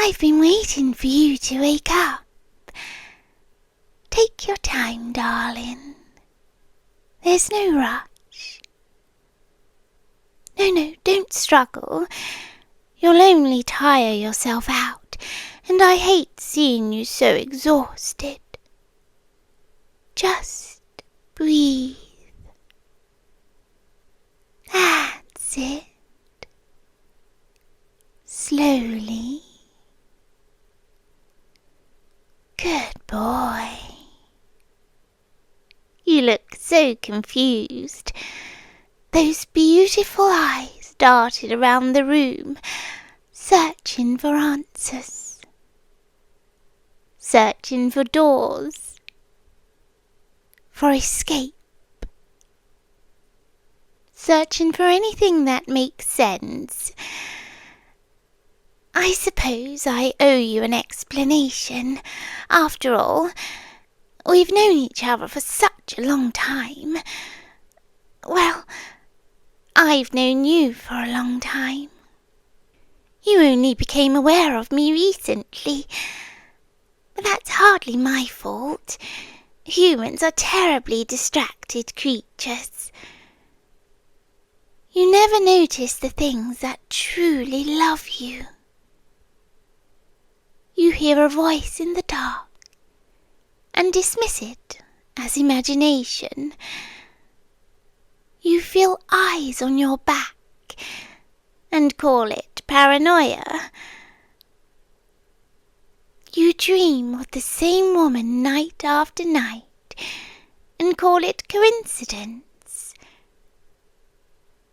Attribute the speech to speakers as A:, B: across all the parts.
A: I've been waiting for you to wake up. Take your time, darling. There's no rush. No, don't struggle. You'll only tire yourself out, and I hate seeing you so exhausted. Just breathe. That's it. Slowly. Good boy. You look so confused. Those beautiful eyes darted around the room, searching for answers, searching for doors, for escape, searching for anything that makes sense. I suppose I owe you an explanation. After all, we've known each other for such a long time. Well, I've known you for a long time. You only became aware of me recently. But that's hardly my fault. Humans are terribly distracted creatures. You never notice the things that truly love you. You hear a voice in the dark and dismiss it as imagination. You feel eyes on your back and call it paranoia. You dream of the same woman night after night and call it coincidence.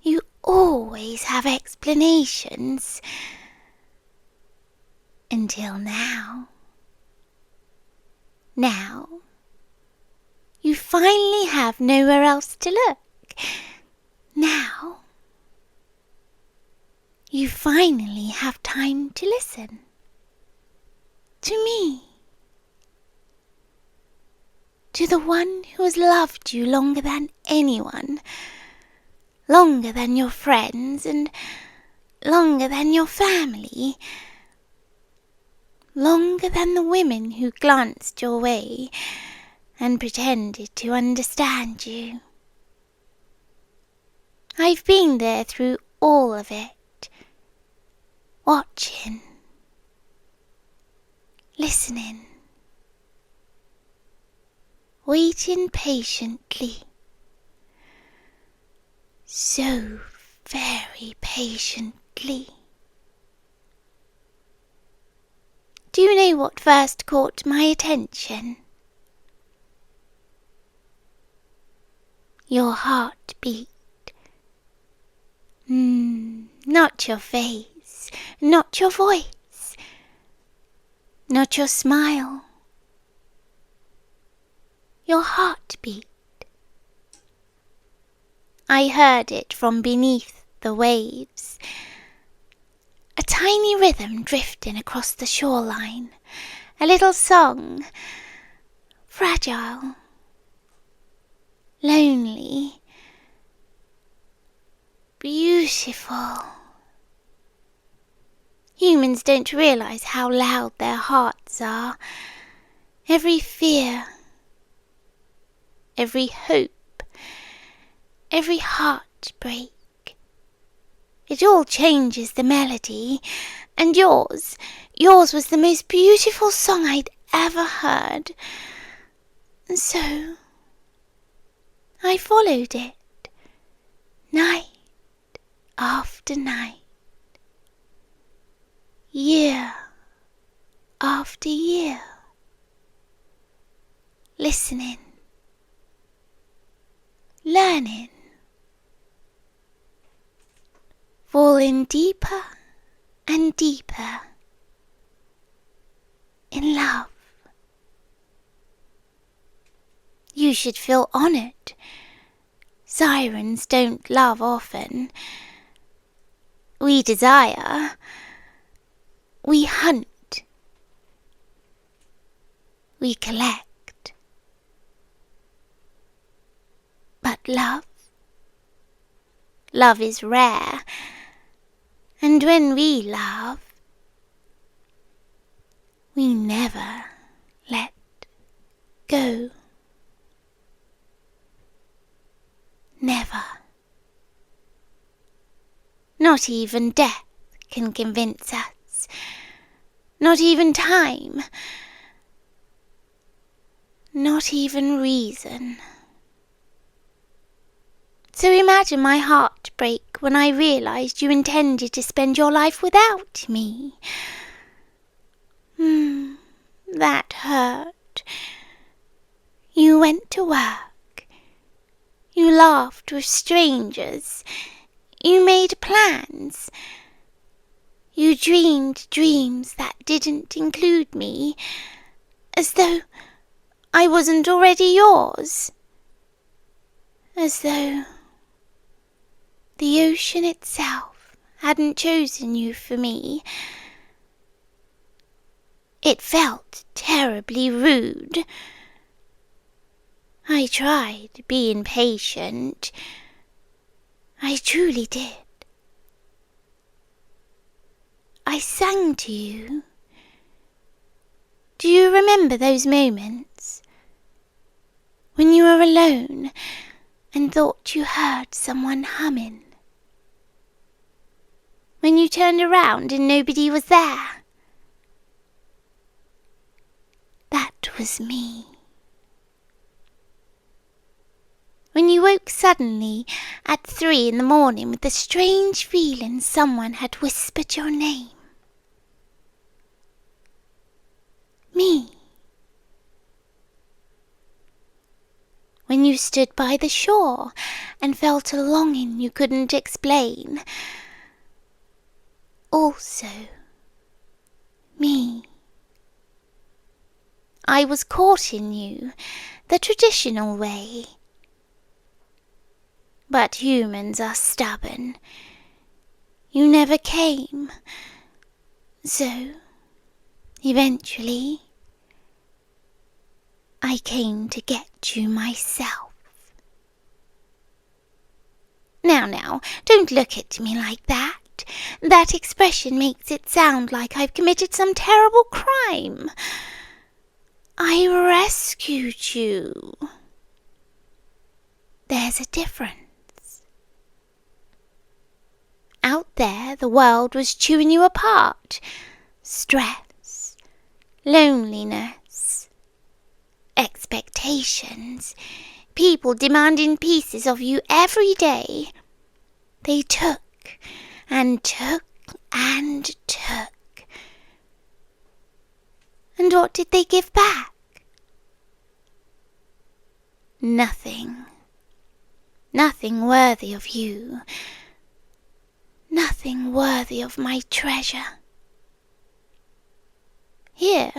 A: You always have explanations. Until now. Now, you finally have nowhere else to look. Now, you finally have time to listen. To me. To the one who has loved you longer than anyone. Longer than your friends and longer than your family. Longer than the women who glanced your way and pretended to understand you. I've been there through all of it, watching, listening, waiting patiently, so very patiently. Do you know what first caught my attention? Your heartbeat. Not your face, not your voice, not your smile. Your heartbeat. I heard it from beneath the waves. A tiny rhythm drifting across the shoreline. A little song. Fragile. Lonely. Beautiful. Humans don't realize how loud their hearts are. Every fear. Every hope. Every heartbreak. It all changes the melody, and yours was the most beautiful song I'd ever heard. And so, I followed it, night after night, year after year, listening, learning, falling deeper and deeper in love. You should feel honoured. Sirens don't love often. We desire. We hunt. We collect. But love is rare. And when we love, we never let go. Never. Not even death can convince us. Not even time. Not even reason. So imagine my heart break when I realized you intended to spend your life without me. That hurt. You went to work. You laughed with strangers. You made plans. You dreamed dreams that didn't include me, as though I wasn't already yours. As though the ocean itself hadn't chosen you for me. It felt terribly rude. I tried being patient. I truly did. I sang to you. Do you remember those moments when you were alone and thought you heard someone humming? When you turned around and nobody was there? That was me. When you woke suddenly at 3 a.m. with the strange feeling someone had whispered your name. Me. When you stood by the shore and felt a longing you couldn't explain. Also, me. I was courting you the traditional way. But humans are stubborn. You never came. So, eventually, I came to get you myself. Now, don't look at me like that. That expression makes it sound like I've committed some terrible crime. I rescued you. There's a difference. Out there, the world was chewing you apart. Stress, loneliness, expectations, people demanding pieces of you every day. They took and took and took. And what did they give back? Nothing. Nothing worthy of you. Nothing worthy of my treasure. Here,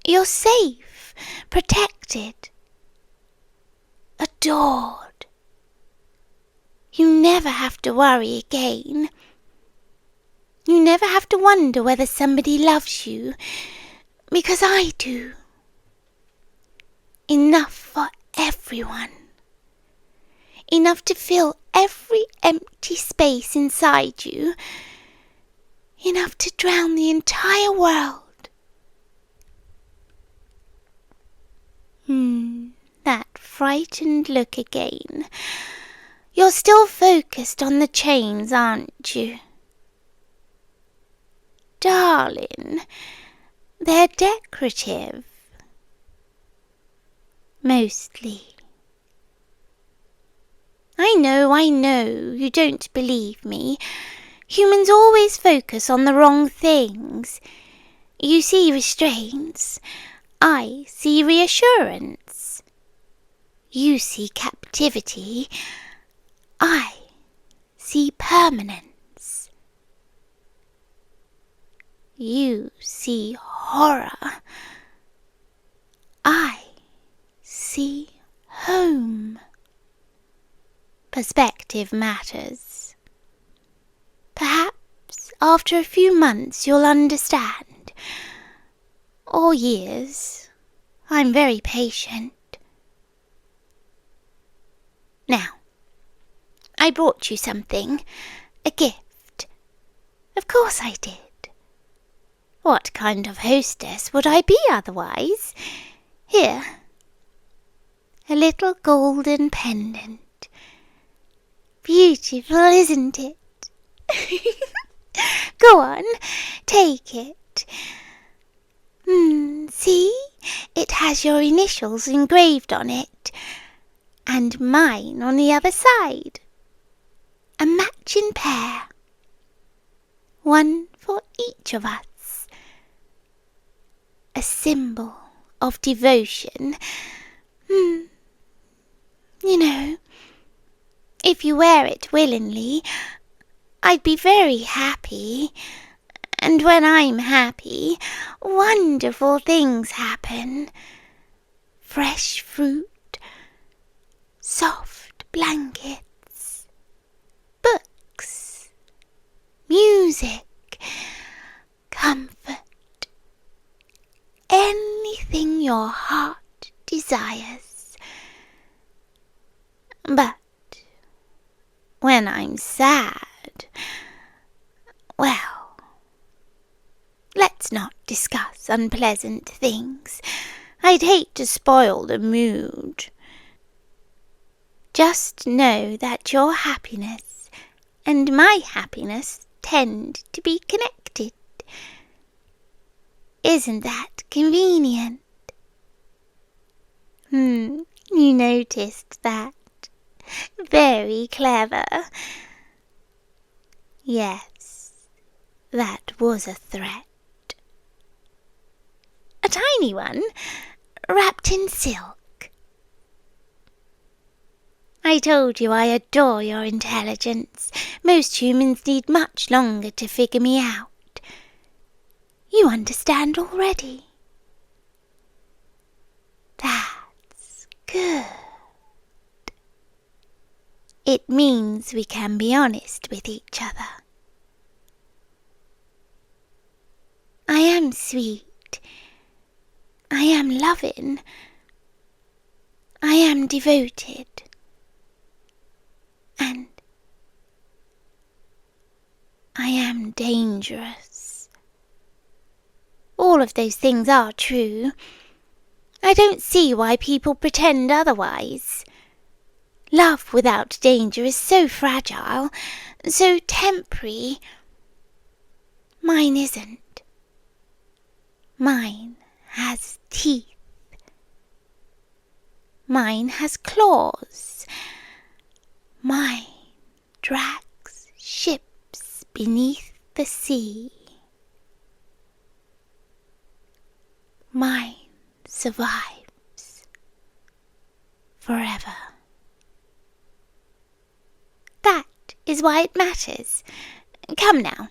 A: you're safe, protected, adored. You never have to worry again. You never have to wonder whether somebody loves you, because I do. Enough for everyone. Enough to fill every empty space inside you. Enough to drown the entire world. That frightened look again. You're still focused on the chains, aren't you? Darling, they're decorative. Mostly. I know, you don't believe me. Humans always focus on the wrong things. You see restraints. I see reassurance. You see captivity. I see permanence. You see horror. I see home. Perspective matters. Perhaps after a few months you'll understand. Or years. I'm very patient. Now, I brought you something. A gift. Of course I did. What kind of hostess would I be otherwise? Here, a little golden pendant. Beautiful, isn't it? Go on, take it. See, it has your initials engraved on it, and mine on the other side. A matching pair. One for each of us. A symbol of devotion. You know, if you wear it willingly, I'd be very happy. And when I'm happy, wonderful things happen. Fresh fruit, soft blankets, books, music, comfort, anything your heart desires. But when I'm sad, well, let's not discuss unpleasant things. I'd hate to spoil the mood. Just know that your happiness and my happiness tend to be connected. Isn't that convenient? You noticed that. Very clever. Yes, that was a threat. A tiny one, wrapped in silk. I told you I adore your intelligence. Most humans need much longer to figure me out. You understand already. That's good. It means we can be honest with each other. I am sweet. I am loving. I am devoted. And I am dangerous. All of those things are true. I don't see why people pretend otherwise. Love without danger is so fragile, so temporary. Mine isn't. Mine has teeth. Mine has claws. Mine drags ships beneath the sea. Mine survives forever. That is why it matters. Come now,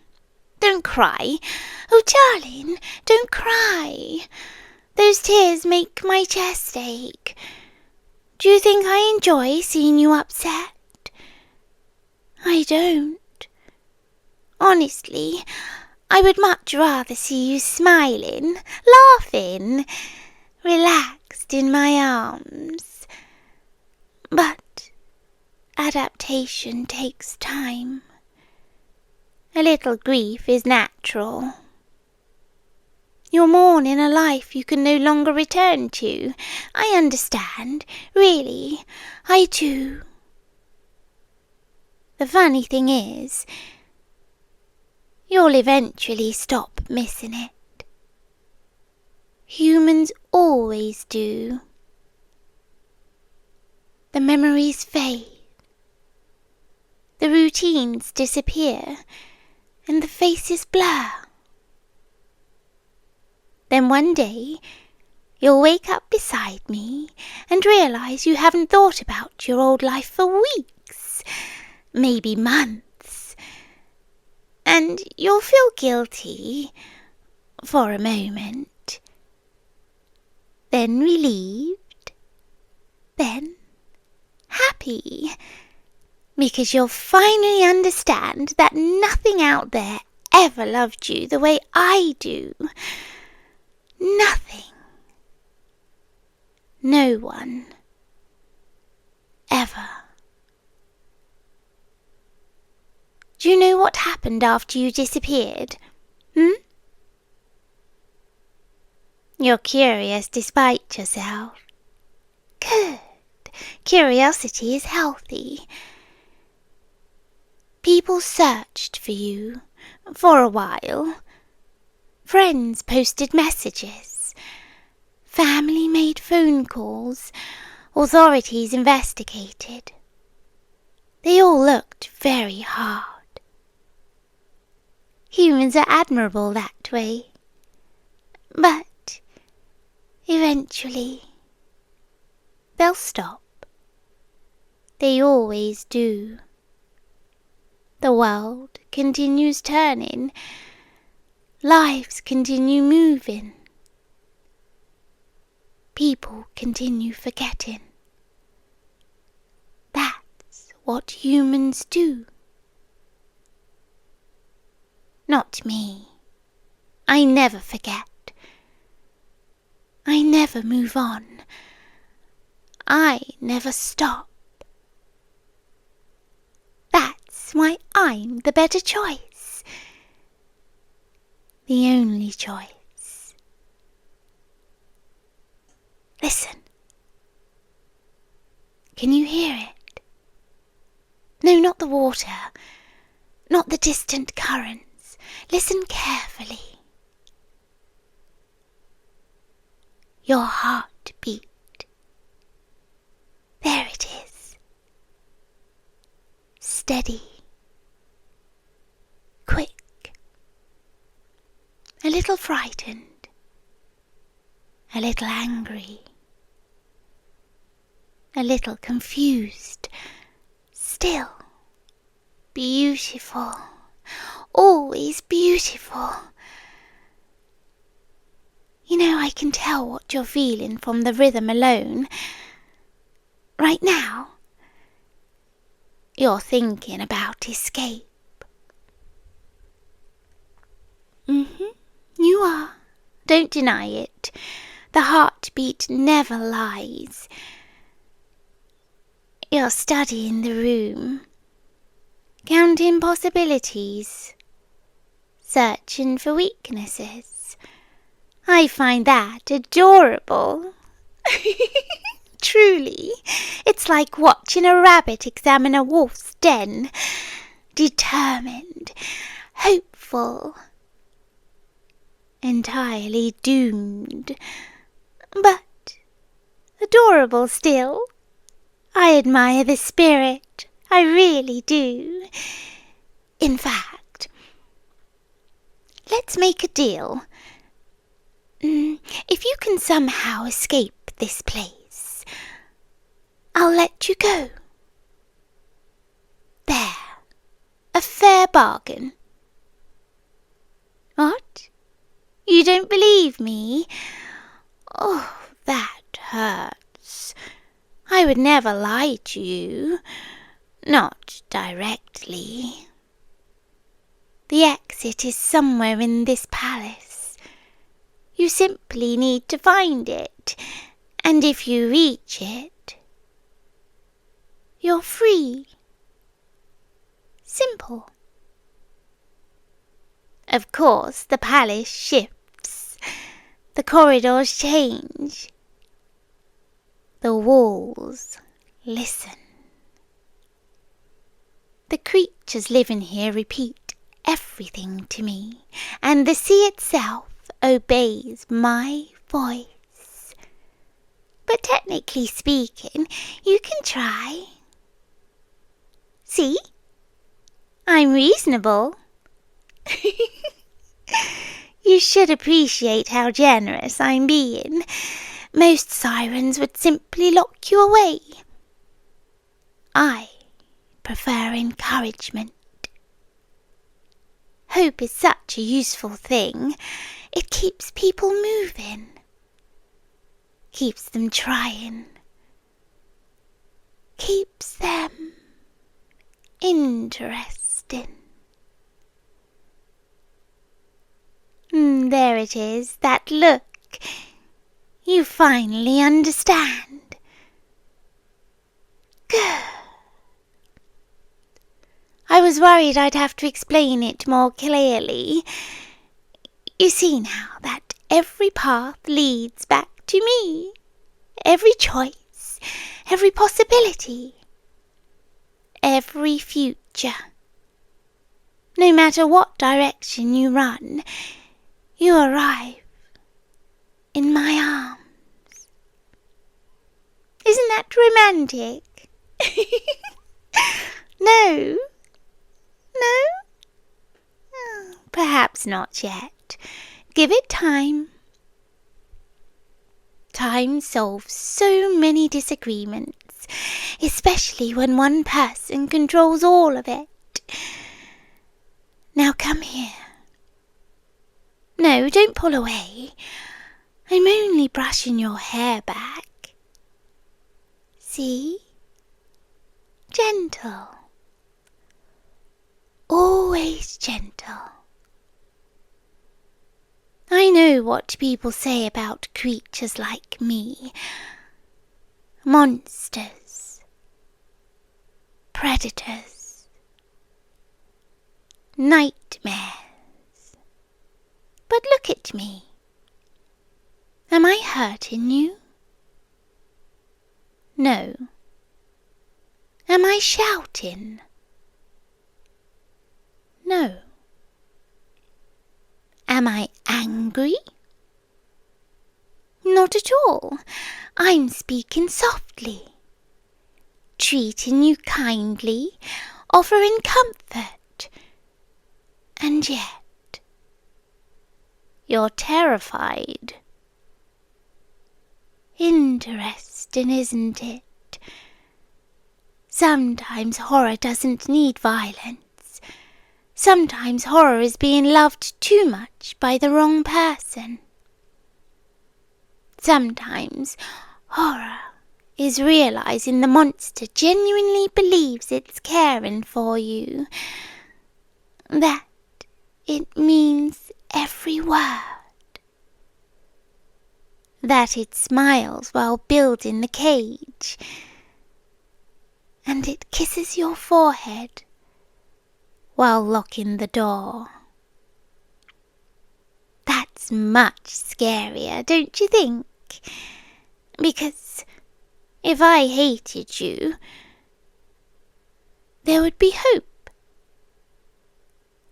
A: don't cry. Oh, darling, don't cry. Those tears make my chest ache. Do you think I enjoy seeing you upset? I don't. Honestly, I would much rather see you smiling, laughing, relaxed in my arms. But adaptation takes time. A little grief is natural. You're mourning a life you can no longer return to. I understand. Really, I do. The funny thing is, you'll eventually stop missing it. Humans always do. The memories fade. The routines disappear, and the faces blur. Then one day, you'll wake up beside me and realize you haven't thought about your old life for weeks, maybe months. And you'll feel guilty for a moment, then relieved, then happy, because you'll finally understand that nothing out there ever loved you the way I do. Nothing. No one. Ever. Do you know what happened after you disappeared? You're curious despite yourself. Good. Curiosity is healthy. People searched for you for a while. Friends posted messages. Family made phone calls. Authorities investigated. They all looked very hard. Humans are admirable that way. But eventually they'll stop. They always do. The world continues turning. Lives continue moving. People continue forgetting. That's what humans do. Not me. I never forget. I never move on. I never stop. That's why I'm the better choice. The only choice. Listen. Can you hear it? No, not the water. Not the distant currents. Listen carefully. Your heartbeat. There it is. Steady. Quick. A little frightened. A little angry. A little confused. Still beautiful. Always beautiful. You know, I can tell what you're feeling from the rhythm alone. Right now, you're thinking about escape. You are. Don't deny it. The heartbeat never lies. You're studying the room, counting possibilities, searching for weaknesses. I find that adorable. Truly, it's like watching a rabbit examine a wolf's den. Determined, hopeful, entirely doomed, but adorable still. I admire the spirit, I really do. In fact, let's make a deal. If you can somehow escape this place, I'll let you go. There, a fair bargain. What? You don't believe me? Oh, that hurts. I would never lie to you. Not directly. The exit is somewhere in this palace. You simply need to find it, and if you reach it, you're free. Simple. Of course, the palace shifts. The corridors change. The walls listen. The creatures living here repeat everything to me, and the sea itself obeys my voice. But technically speaking, you can try. See? I'm reasonable. You should appreciate how generous I'm being. Most sirens would simply lock you away. I prefer encouragement. Hope is such a useful thing. It keeps people moving. Keeps them trying. Keeps them interesting. There it is, that look. You finally understand. Good. I was worried I'd have to explain it more clearly. You see now that every path leads back to me. Every choice, every possibility, every future. No matter what direction you run, you arrive in my arms. Isn't that romantic? No? No? Oh, perhaps not yet. Give it time. Time solves so many disagreements, especially when one person controls all of it. Now come here. No, don't pull away. I'm only brushing your hair back. See? Gentle. Always gentle. I know what people say about creatures like me. Monsters. Predators. Nightmares. But look at me. Am I hurting you? No. Am I shouting? No. Am I angry? Not at all. I'm speaking softly, treating you kindly, offering comfort. And yet, you're terrified. Interesting, isn't it? Sometimes horror doesn't need violence. Sometimes horror is being loved too much by the wrong person. Sometimes horror is realizing the monster genuinely believes it's caring for you. That it means every word. That it smiles while building the cage. And it kisses your forehead while locking the door. That's much scarier, don't you think? Because if I hated you, there would be hope.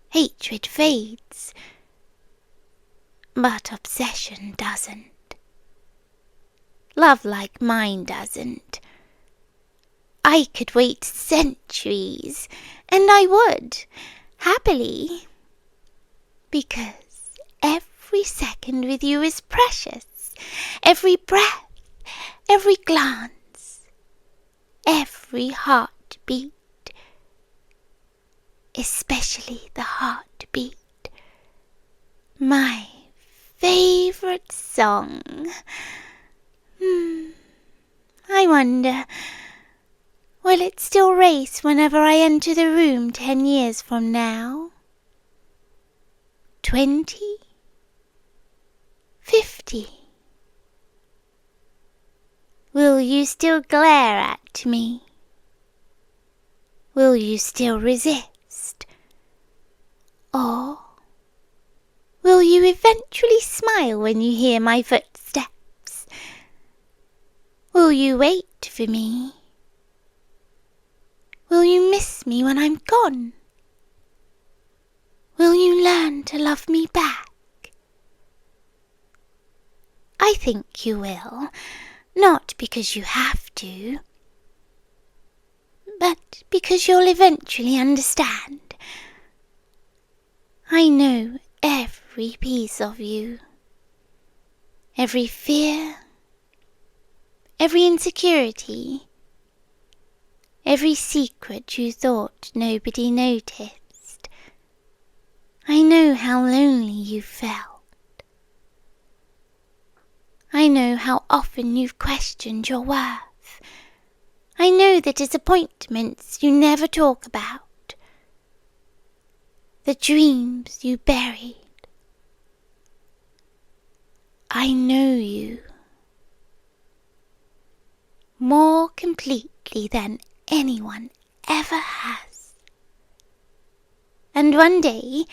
A: Hatred fades, but obsession doesn't. Love like mine doesn't. I could wait centuries, and I would, happily, because every second with you is precious. Every breath, every glance, every heartbeat, especially the heartbeat. My favourite song. I wonder, will it still race whenever I enter the room 10 years from now? 20? 50? Will you still glare at me? Will you still resist? Or will you eventually smile when you hear my footsteps? Will you wait for me? Will you miss me when I'm gone? Will you learn to love me back? I think you will, not because you have to, but because you'll eventually understand. I know every piece of you, every fear, every insecurity, every secret you thought nobody noticed. I know how lonely you felt. I know how often you've questioned your worth. I know the disappointments you never talk about, the dreams you buried. I know you more completely than anyone ever has. And one day,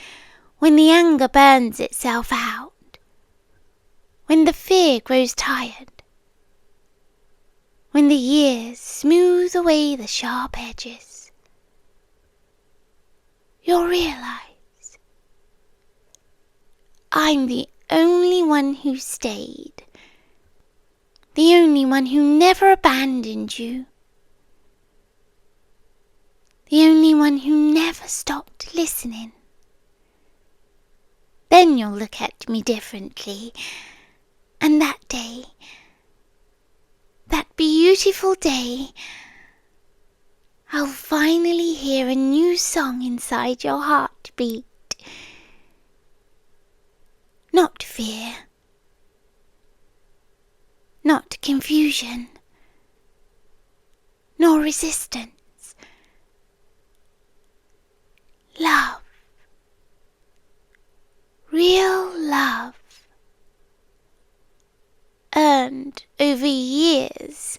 A: when the anger burns itself out, ear grows tired, when the years smooth away the sharp edges, you'll realize I'm the only one who stayed, the only one who never abandoned you, the only one who never stopped listening. Then you'll look at me differently, and that day, that beautiful day, I'll finally hear a new song inside your heartbeat. Not fear, not confusion, nor resistance. Love, real love, earned over years,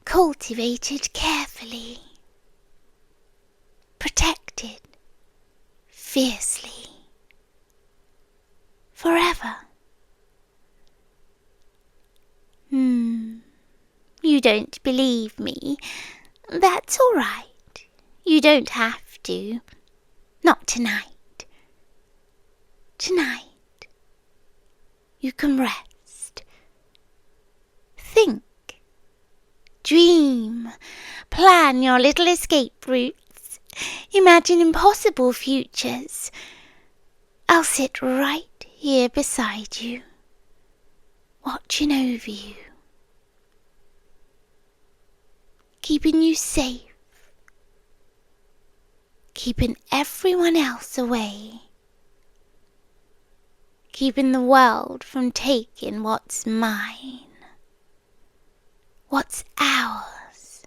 A: cultivated carefully, protected fiercely, forever. You don't believe me? That's all right. You don't have to. Not tonight. Tonight, you can rest. Think. Dream. Plan your little escape routes. Imagine impossible futures. I'll sit right here beside you, watching over you, keeping you safe, keeping everyone else away, keeping the world from taking what's mine, what's ours.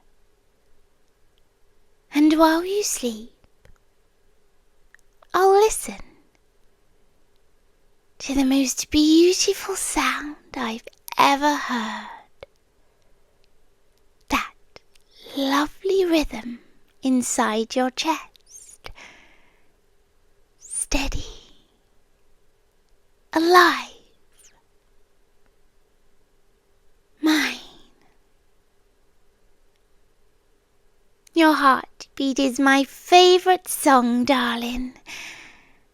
A: And while you sleep, I'll listen to the most beautiful sound I've ever heard. That lovely rhythm inside your chest. Steady. Alive. Mine. Your heartbeat is my favorite song, darling,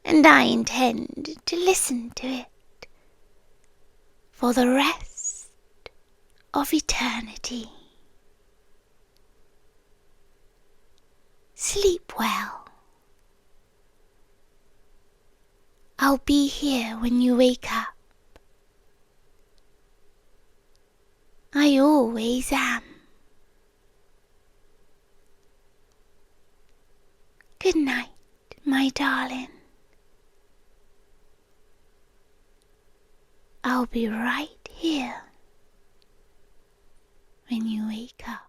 A: and I intend to listen to it for the rest of eternity. Sleep well. I'll be here when you wake up. I always am. Good night, my darling. I'll be right here when you wake up.